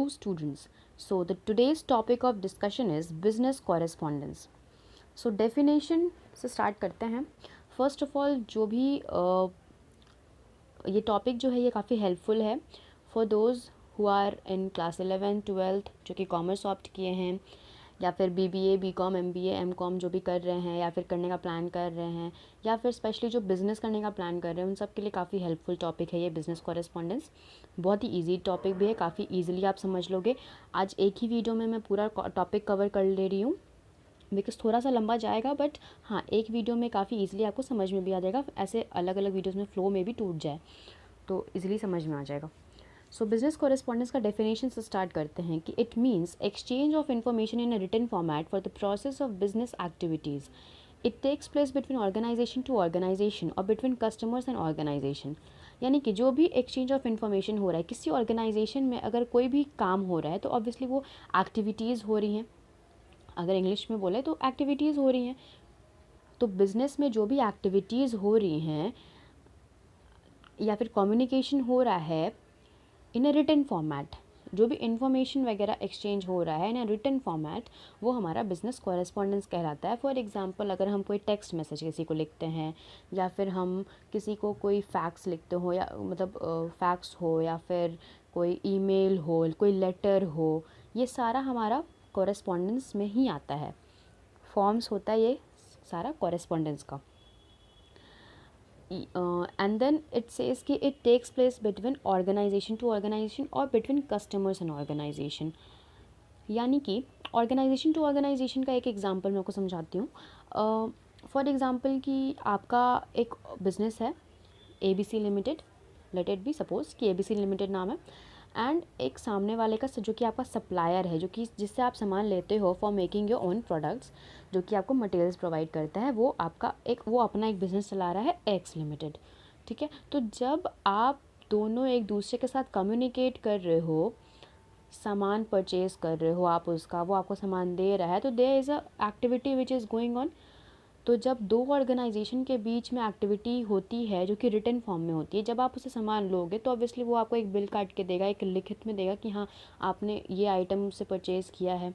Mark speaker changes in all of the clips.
Speaker 1: students. So the today's topic of discussion is business correspondence. So definition से start करते हैं. First of all, जो भी ये टॉपिक जो है ये काफ़ी हेल्पफुल है for those who are in class 11 12 जो कि कॉमर्स ऑप्ट किए हैं, या फिर BBA BCom MBA MCom जो भी कर रहे हैं या फिर करने का प्लान कर रहे हैं, या फिर स्पेशली जो बिज़नेस करने का प्लान कर रहे हैं, उन सब के लिए काफ़ी हेल्पफुल टॉपिक है ये बिज़नेस कॉरेस्पॉन्डेंस. बहुत ही इजी टॉपिक भी है, काफ़ी ईजिली आप समझ लोगे. आज एक ही वीडियो में मैं पूरा टॉपिक कवर कर ले रही हूँ बिकॉज थोड़ा सा लंबा जाएगा, बट हाँ एक वीडियो में काफ़ी ईजिली आपको समझ में भी आ जाएगा. ऐसे अलग अलग वीडियोज़ में फ्लो में भी टूट जाए तो ईजिली समझ में आ जाएगा. सो बिजनेस कॉरेस्पॉन्डेंस का डेफिनेशन से स्टार्ट करते हैं कि it means exchange of information in a written format for the process of business activities. It takes place between organisation to organisation और बिटवीन कस्टमर्स एंड ऑर्गेनाइजेशन. यानी कि जो भी एक्सचेंज ऑफ इन्फॉर्मेशन हो रहा है किसी ऑर्गेनाइजेशन में, अगर कोई भी काम हो रहा है तो ऑब्वियसली वो एक्टिविटीज़ हो रही हैं. अगर इंग्लिश में बोले तो एक्टिविटीज़ हो रही हैं. तो बिज़नेस में जो भी एक्टिविटीज़ हो रही हैं या फिर कम्युनिकेशन हो रहा है इन अ रिटन फॉर्मेट, जो भी इंफॉर्मेशन वगैरह एक्सचेंज हो रहा है इन अ रिटन फॉर्मेट, वो हमारा बिजनेस कॉरेस्पॉन्डेंस कहलाता है. फॉर एग्जांपल, अगर हम कोई टेक्स्ट मैसेज किसी को लिखते हैं या फिर हम किसी को कोई फैक्स लिखते हो, या मतलब फैक्स हो, या फिर कोई ईमेल हो, कोई लेटर हो, ये सारा हमारा कॉरेस्पॉन्डेंस में ही आता है. फॉर्म्स होता है ये सारा कॉरेस्पॉन्डेंस का. एंड देन इट सेज कि it takes place between organisation to organisation और बिटवीन कस्टमर्स एंड ऑर्गेनाइजेशन. यानी कि ऑर्गेनाइजेशन टू ऑर्गेनाइजेशन का एक एग्जांपल मैं आपको समझाती हूँ. फॉर एग्जांपल कि आपका एक बिजनेस है ABC limited, let it be suppose कि ABC लिमिटेड नाम है, एंड एक सामने वाले का जो कि आपका सप्लायर है, जो कि जिससे आप सामान लेते हो for making your own products, जो कि आपको मटेरियल्स प्रोवाइड करता है, वो आपका वो अपना एक बिज़नेस चला रहा है X लिमिटेड. ठीक है. तो जब आप दोनों एक दूसरे के साथ कम्युनिकेट कर रहे हो, सामान परचेज कर रहे हो आप उसका, वो आपको सामान दे रहा है, तो there is a activity which is going on. तो जब दो ऑर्गेनाइजेशन के बीच में एक्टिविटी होती है जो कि रिटन फॉर्म में होती है, जब आप उसे सामान लोगे तो ऑब्वियसली वो आपको एक बिल काट के देगा, एक लिखित में देगा कि हाँ आपने ये आइटम से परचेज़ किया है.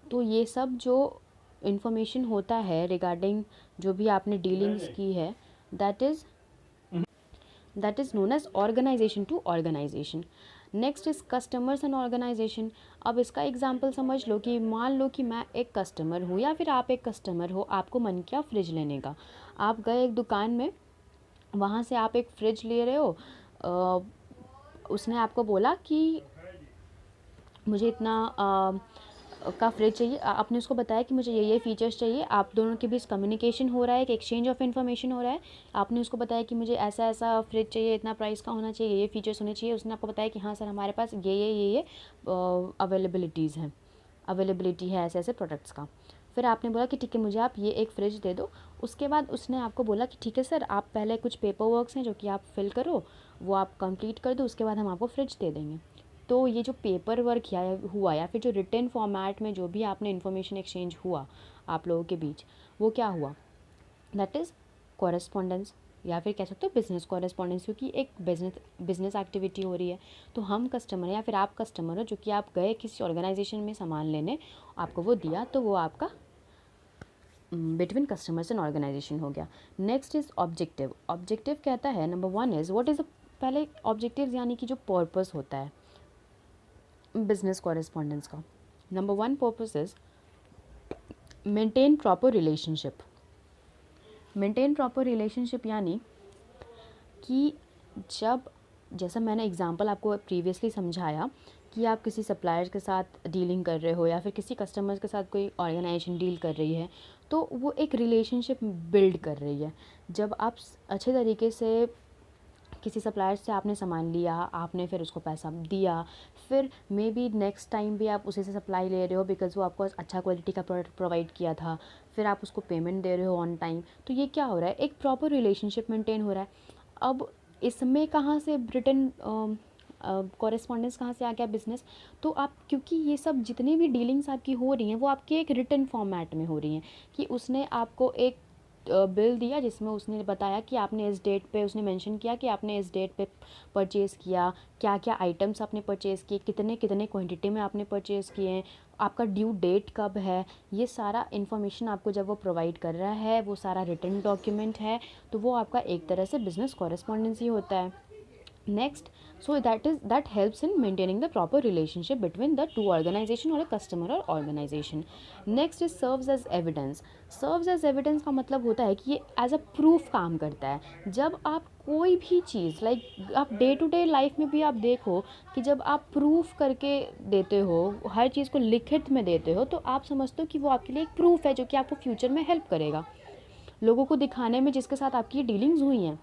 Speaker 1: तो ये सब जो इन्फॉर्मेशन होता है रिगार्डिंग जो भी आपने डीलिंग्स की है, that is known as organisation to organisation. Next is customers and organisation. अब इसका एग्जांपल समझ लो कि मान लो कि मैं एक कस्टमर हूँ या फिर आप एक कस्टमर हो, आपको मन किया फ्रिज लेने का. आप गए एक दुकान में, वहाँ से आप एक फ्रिज ले रहे हो. उसने आपको बोला कि मुझे इतना का फ्रिज चाहिए. आपने उसको बताया कि मुझे ये फ़ीचर्स चाहिए. आप दोनों के बीच कम्युनिकेशन हो रहा है, एक एक्सचेंज ऑफ इन्फॉर्मेशन हो रहा है. आपने उसको बताया कि मुझे ऐसा ऐसा फ्रिज चाहिए, इतना प्राइस का होना चाहिए, ये फ़ीचर्स होने चाहिए. उसने आपको बताया कि हाँ सर हमारे पास ये अवेलेबिलिटी है ऐसे ऐसे प्रोडक्ट्स का. फिर आपने बोला कि ठीक है मुझे आप ये एक फ़्रिज दे दो. उसके बाद उसने आपको बोला कि ठीक है सर, आप पहले कुछ पेपर वर्क्स हैं जो कि आप फिल करो, वो आप कंप्लीट कर दो, उसके बाद हम आपको फ्रिज दे देंगे. तो ये जो पेपर वर्क हुआ या फिर जो रिटन फॉर्मेट में जो भी आपने इन्फॉर्मेशन एक्सचेंज हुआ आप लोगों के बीच, वो क्या हुआ? दैट इज़ कॉरेस्पॉन्डेंस, या फिर कह सकते हो बिज़नेस कॉरेस्पॉन्डेंस, क्योंकि एक बिज़नेस एक्टिविटी हो रही है. तो हम कस्टमर हैं या फिर आप कस्टमर हो, जो कि आप गए किसी ऑर्गेनाइजेशन में सामान लेने, आपको वो दिया, तो वो आपका बिटवीन कस्टमर्स एंड ऑर्गेनाइजेशन हो गया. Next is objective. ऑब्जेक्टिव कहता है नंबर 1 इज़ व्हाट इज़ पहले ऑब्जेक्टिव यानी कि जो पर्पस होता है बिजनेस कॉरेस्पॉन्डेंस का. Number 1 purpose is maintain proper relationship. Maintain proper relationship यानी कि जब, जैसा मैंने एग्जांपल आपको प्रीवियसली समझाया कि आप किसी सप्लायर्स के साथ डीलिंग कर रहे हो या फिर किसी कस्टमर्स के साथ कोई ऑर्गेनाइजेशन डील कर रही है, तो वो एक रिलेशनशिप बिल्ड कर रही है. जब आप अच्छे तरीके से किसी सप्लायर से आपने सामान लिया, आपने फिर उसको पैसा दिया, फिर मे बी नेक्स्ट टाइम भी आप उसी से सप्लाई ले रहे हो बिकॉज़ वो आपको अच्छा क्वालिटी का प्रोडक्ट प्रोवाइड किया था, फिर आप उसको पेमेंट दे रहे हो ऑन टाइम. तो ये क्या हो रहा है? एक प्रॉपर रिलेशनशिप मेंटेन हो रहा है. अब इसमें कहाँ से रिटन कॉरेस्पॉन्डेंस कहाँ से आ गया? बिज़नेस. तो आप, क्योंकि ये सब जितनी भी डीलिंग्स आपकी हो रही हैं वो आपके एक रिटन फॉर्मेट में हो रही हैं कि उसने आपको एक बिल दिया जिसमें उसने बताया कि आपने इस डेट पे, उसने मेंशन किया कि आपने इस डेट पे परचेज़ किया, क्या क्या आइटम्स आपने परचेज़ किए, कितने कितने क्वांटिटी में आपने परचेज़ किए हैं, आपका ड्यू डेट कब है, ये सारा इन्फॉर्मेशन आपको जब वो प्रोवाइड कर रहा है, वो सारा रिटन डॉक्यूमेंट है, तो वो आपका एक तरह से बिजनेस कॉरेस्पॉन्डेंस ही होता है. Next, so that helps in maintaining the proper relationship between the two organization or a customer or organization. Next is serves as evidence. Serves as evidence का मतलब होता है कि ये एज अ प्रूफ काम करता है. जब आप कोई भी चीज़ लाइक आप डे टू डे लाइफ में भी आप देखो कि जब आप प्रूफ करके देते हो, हर चीज़ को लिखित में देते हो, तो आप समझते हो कि वो आपके लिए एक प्रूफ है जो कि आपको फ्यूचर में हेल्प करेगा लोगों को दिखाने में जिसके साथ आपकी डीलिंग्स हुई हैं.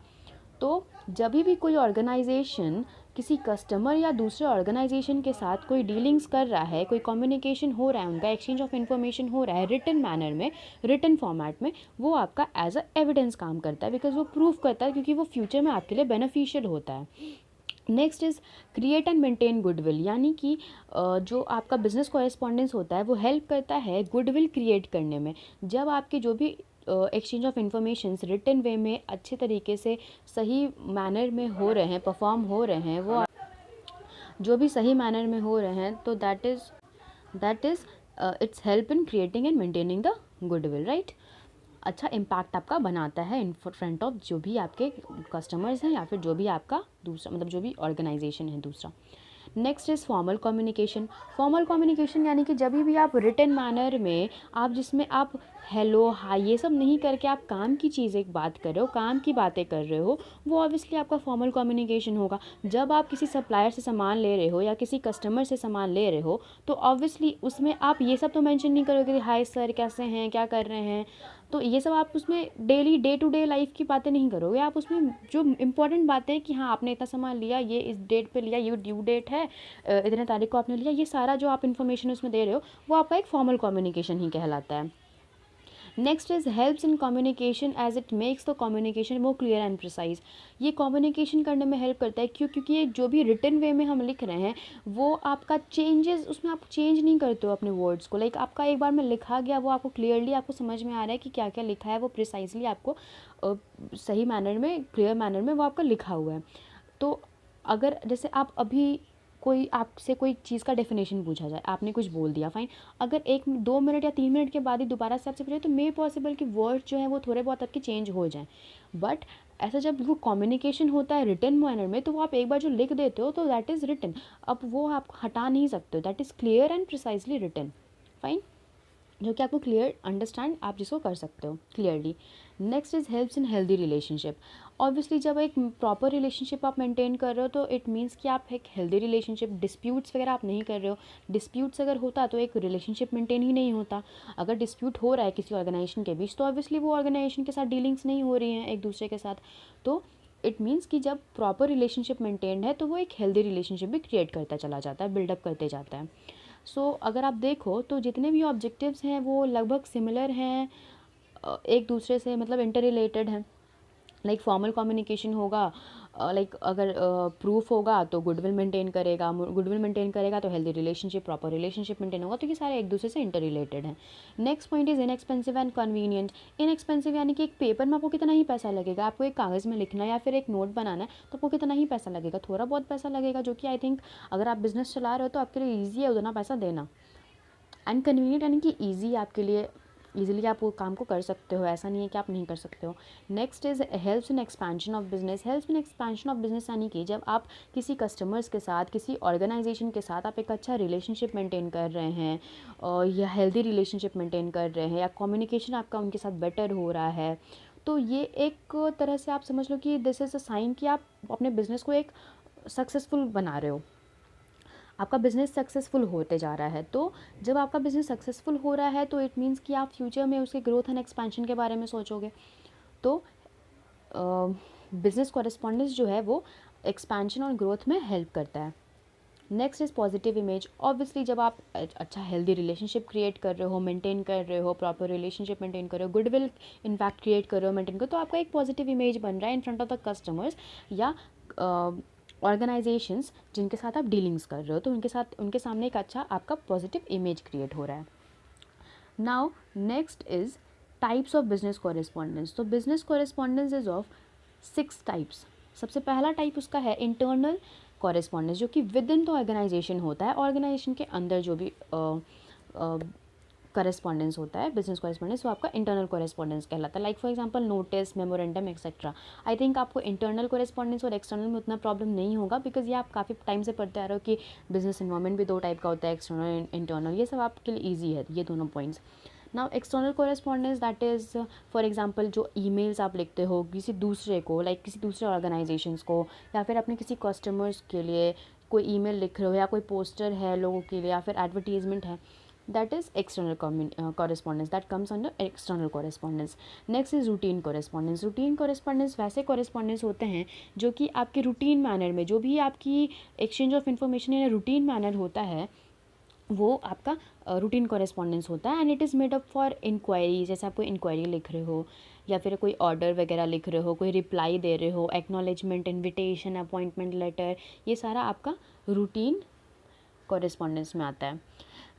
Speaker 1: तो जब भी कोई ऑर्गेनाइजेशन किसी कस्टमर या दूसरे ऑर्गेनाइजेशन के साथ कोई डीलिंग्स कर रहा है, कोई कम्युनिकेशन हो रहा है, उनका एक्सचेंज ऑफ इन्फॉर्मेशन हो रहा है रिटन मैनर में, रिटन फॉर्मेट में, वो आपका एज अ एविडेंस काम करता है, बिकॉज वो प्रूफ करता है, क्योंकि वो फ्यूचर में आपके लिए बेनिफिशियल होता है. Next is create and maintain goodwill, यानी कि जो आपका बिजनेस कॉरेस्पॉन्डेंस होता है वो हेल्प करता है गुडविल क्रिएट करने में. जब आपके जो भी एक्सचेंज ऑफ इंफॉर्मेशन रिटन वे में अच्छे तरीके से सही मैनर में हो रहे हैं, परफॉर्म हो रहे हैं, वो जो भी सही मैनर में हो रहे हैं, तो that is it's help in creating and maintaining the goodwill, right. अच्छा इम्पैक्ट आपका बनाता है इन फ्रंट ऑफ जो भी आपके कस्टमर्स हैं या फिर जो भी आपका दूसरा मतलब जो भी ऑर्गेनाइजेशन है दूसरा. Next is formal communication. Formal communication यानी कि जब भी आप रिटन मैनर में आप जिसमें आप हेलो हाय ये सब नहीं करके आप काम की चीज़ एक बात कर रहे हो, काम की बातें कर रहे हो, वो ऑब्वियसली आपका फॉर्मल कम्युनिकेशन होगा. जब आप किसी सप्लायर से सामान ले रहे हो या किसी कस्टमर से सामान ले रहे हो, तो ऑब्वियसली उसमें आप ये सब तो मेंशन नहीं करोगे कि हाय सर कैसे हैं, क्या कर रहे हैं. तो ये सब आप उसमें daily day to day life की बातें नहीं करोगे. आप उसमें जो इंपॉर्टेंट बातें हैं कि हाँ आपने इतना सामान लिया, ये इस डेट पे लिया, ये ड्यू डेट है, इतने तारीख को आपने लिया, ये सारा जो आप इन्फॉर्मेशन उसमें दे रहे हो वो आपका एक फॉर्मल कम्युनिकेशन ही कहलाता है. Next is helps in communication as it makes the communication more clear and precise. ये कम्युनिकेशन करने में हेल्प करता है क्योंकि ये जो भी रिटन वे में हम लिख रहे हैं वो आपका चेंजेस उसमें आप चेंज नहीं करते हो अपने वर्ड्स को. लाइक आपका एक बार में लिखा गया वो आपको क्लियरली आपको समझ में आ रहा है कि क्या क्या लिखा है, वो प्रिसाइजली आपको सही मैनर में, क्लियर मैनर में वो आपका लिखा हुआ है. तो अगर जैसे आप अभी कोई आपसे कोई चीज़ का डेफिनेशन पूछा जाए, आपने कुछ बोल दिया फाइन, अगर 1-2 मिनट या 3 मिनट के बाद ही दोबारा से आपसे पूछे तो मे पॉसिबल कि वर्ड जो है वो थोड़े बहुत आपके चेंज हो जाएं. बट ऐसा जब वो कम्युनिकेशन होता है रिटन मैनर में, तो वो आप एक बार जो लिख देते हो तो दैट इज़ रिटन. अब वो आप हटा नहीं सकते हो, that is clear and precisely written. Fine, जो कि आपको क्लियर अंडरस्टैंड आप जिसको कर सकते हो clearly. Next is helps in healthy relationship. Obviously जब एक प्रॉपर रिलेशनशिप आप मेंटेन कर रहे हो तो इट मीन्स कि आप एक हेल्दी रिलेशनशिप, डिस्प्यूट्स वगैरह आप नहीं कर रहे हो. डिस्प्यूट्स अगर होता तो एक रिलेशनशिप मेंटेन ही नहीं होता. अगर डिस्प्यूट हो रहा है किसी ऑर्गेनाइजेशन के बीच तो ऑब्वियसली वो ऑर्गेनाइजेशन के साथ डीलिंग्स नहीं हो रही हैं एक दूसरे के साथ. तो इट मीन्स कि जब प्रॉपर रिलेशनशिप मेंटेन्ड है तो वो एक हेल्दी रिलेशनशिप भी क्रिएट करता चला जाता है, बिल्डअप करते जाता है. सो अगर आप देखो तो जितने भी ऑब्जेक्टिव्स हैं वो लगभग सिमिलर हैं, एक दूसरे से मतलब इंटर रिलेटेड हैं. लाइक फॉर्मल कम्युनिकेशन होगा, लाइक अगर प्रूफ होगा तो गुडविल मेंटेन करेगा, गुडविल मेंटेन करेगा तो healthy relationship, proper relationship maintain होगा. तो ये सारे एक दूसरे से इंटर रिलेटेड हैं. Next point is inexpensive and convenient. Inexpensive यानी कि एक पेपर में आपको कितना ही पैसा लगेगा, आपको एक कागज़ में लिखना है या फिर एक नोट बनाना है तो आपको कितना ही पैसा लगेगा, थोड़ा बहुत पैसा लगेगा, जो कि आई थिंक अगर आप बिज़नेस चला रहे हो तो आपके लिए ईजी है उतना पैसा देना. एंड कन्वीनियंट यानी कि ईजी, आपके लिए ईजिली आप वो काम को कर सकते हो, ऐसा नहीं है कि आप नहीं कर सकते हो. Next is helps in expansion of business. Helps in expansion of business यानी कि जब आप किसी कस्टमर्स के साथ, किसी ऑर्गेनाइजेशन के साथ आप एक अच्छा रिलेशनशिप मेंटेन कर रहे हैं या हेल्दी रिलेशनशिप मेंटेन कर रहे हैं या कम्युनिकेशन आपका उनके साथ बेटर हो रहा है, तो ये एक तरह से आप समझ लो कि दिस इज़ अ साइन कि आप अपने बिज़नेस को एक सक्सेसफुल बना रहे हो, आपका बिज़नेस सक्सेसफुल होते जा रहा है. तो जब आपका बिज़नेस सक्सेसफुल हो रहा है तो इट मीन्स कि आप फ्यूचर में उसके ग्रोथ एंड एक्सपेंशन के बारे में सोचोगे. तो बिज़नेस कॉरेस्पॉन्डेंस जो है वो एक्सपेंशन और ग्रोथ में हेल्प करता है. Next is positive image. Obviously जब आप अच्छा हेल्दी रिलेशनशिप क्रिएट कर रहे हो, मेंटेन कर रहे हो, प्रॉपर रिलेशनशिप मेंटेन कर रहे हो, गुडविल इनफैक्ट क्रिएट कर रहे हो, मेंटेन करो, तो आपका एक पॉजिटिव इमेज बन रहा है in front of the customers या ऑर्गेनाइजेशंस जिनके साथ आप डीलिंग्स कर रहे हो, तो उनके सामने एक अच्छा आपका पॉजिटिव इमेज क्रिएट हो रहा है. Now next is types of business correspondence, तो business correspondence is of 6 types. सबसे पहला टाइप उसका है इंटरनल कॉरेस्पॉन्डेंस, जो कि विद इन द ऑर्गेनाइजेशन होता है, ऑर्गेनाइजेशन के अंदर जो भी करेस्पॉन्डेंस होता है बिजनेस कॉरेस्पॉन्डेंस, वो आपका इंटरनल कॉरेस्पॉन्डेंस कहलाता है। Like for example notice, memorandum etcetera. I think आपको इंटरनल कॉरेस्पॉन्डेंस और एक्सटर्नल में उतना प्रॉब्लम नहीं होगा, बिकॉज ये आप काफ़ी टाइम से पढ़ते आ रहे हो कि बिजनेस इन्वायरमेंट भी 2 टाइप का होता है, एक्सटर्नल इंटरनल, ये सब आपके लिए ईजी है ये दोनों points. Now external correspondence that is for example जो ईमेल्स आप लिखते हो किसी दूसरे को, लाइक किसी दूसरे ऑर्गेनाइजेशंस को, या फिर अपने किसी कस्टमर्स के लिए कोई ईमेल लिख रहे हो, या कोई पोस्टर है लोगों के लिए, या फिर एडवर्टीजमेंट है, that is external correspondence that comes under external correspondence. Next is routine correspondence. routine correspondence वैसे correspondence होते हैं जो कि आपके रूटीन मैनर में, जो भी आपकी exchange of information in routine manner होता है, वो आपका रूटीन कॉरेस्पॉन्डेंस होता है। And it is made up for enquiry, जैसे आप कोई इंक्वायरी लिख रहे हो, या फिर कोई ऑर्डर वगैरह लिख रहे हो, कोई रिप्लाई दे रहे हो, एक्नॉलेजमेंट, इन्विटेशन, अपॉइंटमेंट लेटर, ये सारा आपका रूटीन कॉरेस्पॉन्डेंस में आता है।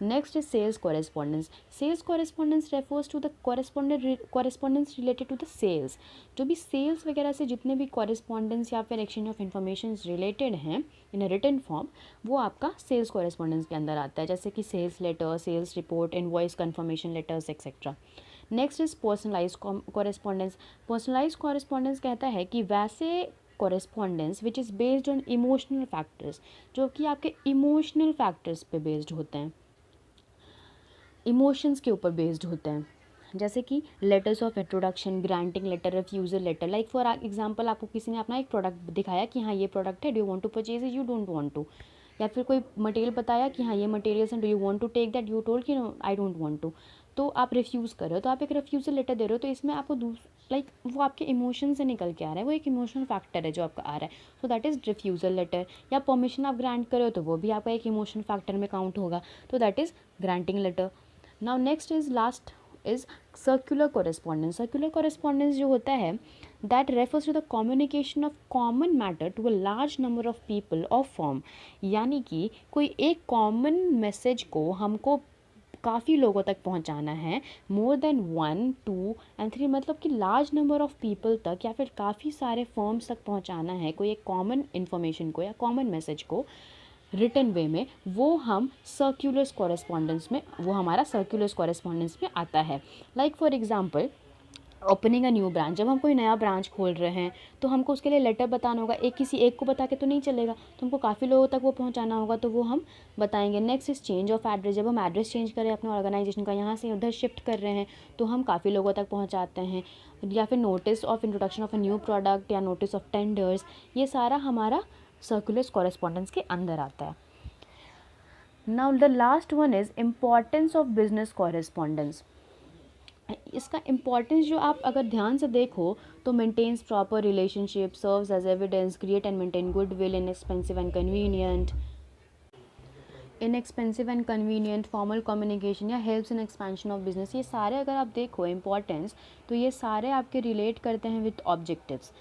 Speaker 1: Next is sales correspondence. Sales correspondence refers to the correspondence related to the sales. जो भी सेल्स वगैरह से जितने भी कॉरेस्पॉन्डेंस या फिर एक्सचेंज ऑफ इंफॉर्मेशन रिलेटेड हैं इन अ रिटन फॉर्म, वो आपका सेल्स कॉरेस्पॉन्डेंस के अंदर आता है, जैसे कि sales letter, sales report, invoice confirmation letters etcetera. Next is personalise correspondence. Personalise correspondence कहता है कि वैसे correspondence which is based on emotional factors, जो कि आपके इमोशनल फैक्टर्स पे बेस्ड होते हैं, इमोशंस के ऊपर बेस्ड होते हैं, जैसे कि letters of introduction, granting letter, refusal letter. Like for example आपको किसी ने अपना एक प्रोडक्ट दिखाया कि हाँ ये प्रोडक्ट है, do you want to purchase it, you don't want to. या फिर कोई मटेरियल बताया कि हाँ ये मटेरियल्स हैं, do you want to take that, you told कि no I don't want to, तो आप रिफ्यूज़ कर रहे हो, तो आप एक रिफ्यूज़ल लेटर दे रहे हो, तो इसमें आपको लाइक वो आपके इमोशन से निकल के आ रहा है, वो एक इमोशनल फैक्टर है जो आपका आ रहा है, so that is refusal letter. या परमिशन आप ग्रांट करो तो वो भी आपका एक इमोशनल फैक्टर में काउंट होगा, तो that is granting letter. Now next is last is circular correspondence. Circular correspondence जो होता है that refers to the communication of common matter to a large number of people of form. यानी कि कोई एक कॉमन मैसेज को हमको काफ़ी लोगों तक पहुंचाना है, मोर देन 1, 2 एंड 3, मतलब कि लार्ज नंबर ऑफ पीपल तक, या फिर काफ़ी सारे फर्म्स तक पहुंचाना है कोई एक कॉमन इन्फॉर्मेशन को या कॉमन मैसेज को रिटन वे में, वो हम सर्कुलर कॉरेस्पॉन्डेंस में, वो हमारा सर्कुलर कॉरेस्पॉन्डेंस में आता है. Like for example opening a new branch, जब हम कोई नया ब्रांच खोल रहे हैं तो हमको उसके लिए लेटर बताना होगा, किसी एक को बता के तो नहीं चलेगा, तो हमको काफ़ी लोगों तक वो पहुंचाना होगा, तो वो हम बताएंगे. Next is change of address. जब हम एड्रेस चेंज करें अपने ऑर्गेनाइजेशन का, यहाँ से उधर शिफ्ट कर रहे हैं, तो हम काफ़ी लोगों तक पहुँचाते हैं. या फिर notice of introduction of a new product या नोटिस ऑफ टेंडर्स, ये सारा हमारा सर्कुलर कॉरेस्पॉन्डेंस के अंदर आता है. Now the last one is importance of business correspondence. इसका इम्पॉर्टेंस जो आप अगर ध्यान से देखो तो maintains proper relationship, serves as evidence, create and maintain goodwill, inexpensive and convenient formal communication या helps in expansion of business. ये सारे अगर आप देखो इम्पॉर्टेंस, तो ये सारे आपके रिलेट करते हैं विथ ऑब्जेक्टिव्स.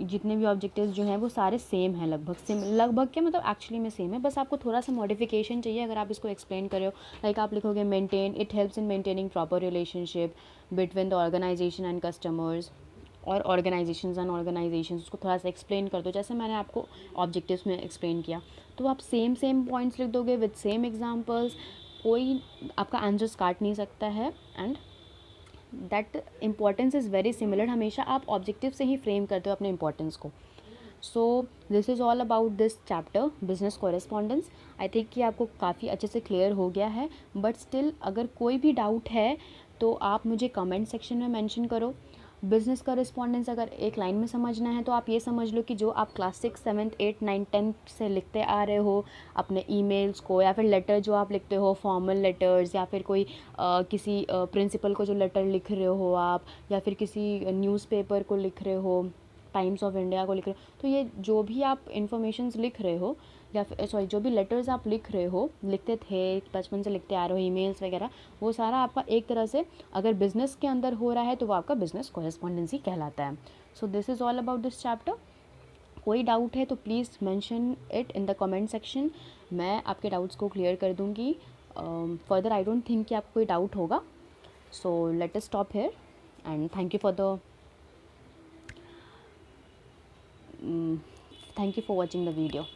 Speaker 1: जितने भी ऑब्जेक्टिव्स जो हैं वो सारे सेम हैं, लगभग सेम, लगभग क्या मतलब एक्चुअली में सेम है, बस आपको थोड़ा सा मॉडिफिकेशन चाहिए अगर आप इसको एक्सप्लेन करो. लाइक आप लिखोगे maintain, it helps in maintaining proper relationship between the organisation and customers, और ऑर्गेनाइजेशंस एंड ऑर्गेनाइजेशंस, उसको थोड़ा सा एक्सप्लेन कर दो जैसे मैंने आपको ऑब्जेक्टिव्स में एक्सप्लेन किया. तो आप सेम सेम पॉइंट्स लिख दोगे विद सेम एग्जांपल्स, कोई आपका आंसर्स काट नहीं सकता है. And that importance is very similar. हमेशा आप ऑब्जेक्टिव से ही फ्रेम करते हो अपने इम्पॉर्टेंस को. So this is all about this chapter business correspondence. I think कि आपको काफ़ी अच्छे से क्लियर हो गया है, बट स्टिल अगर कोई भी डाउट है तो आप मुझे कमेंट सेक्शन में मेंशन करो. बिजनेस कॉरेस्पॉन्डेंस अगर एक लाइन में समझना है तो आप ये समझ लो कि जो आप क्लास 6, 7, 8, 9, 10 से लिखते आ रहे हो अपने ईमेल्स को, या फिर लेटर जो आप लिखते हो फॉर्मल लेटर्स, या फिर कोई किसी प्रिंसिपल को जो लेटर लिख रहे हो आप, या फिर किसी न्यूज़पेपर को लिख रहे हो, टाइम्स ऑफ इंडिया को लिख रहे हो, तो ये जो भी आप इन्फॉर्मेशंस लिख रहे हो, या फिर जो भी लेटर्स आप लिख रहे हो, लिखते थे बचपन से लिखते आ रहे हो, ईमेल्स वगैरह, वो सारा आपका एक तरह से अगर बिज़नेस के अंदर हो रहा है तो वो आपका बिज़नेस कॉरेस्पॉन्डेंसी कहलाता है. So this is all about this chapter. कोई डाउट है तो please mention it in the comment section. मैं आपके डाउट्स को क्लियर कर दूँगी. फर्दर आई डोंट थिंक कि आपको कोई डाउट होगा. So let us stop here, and thank you for watching the video.